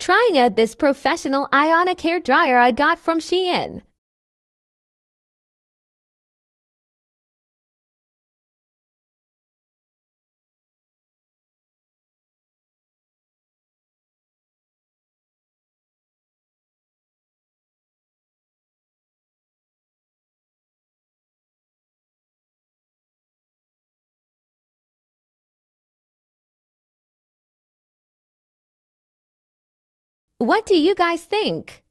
trying out this professional ionic hair dryer I got from Shein. What do you guys think?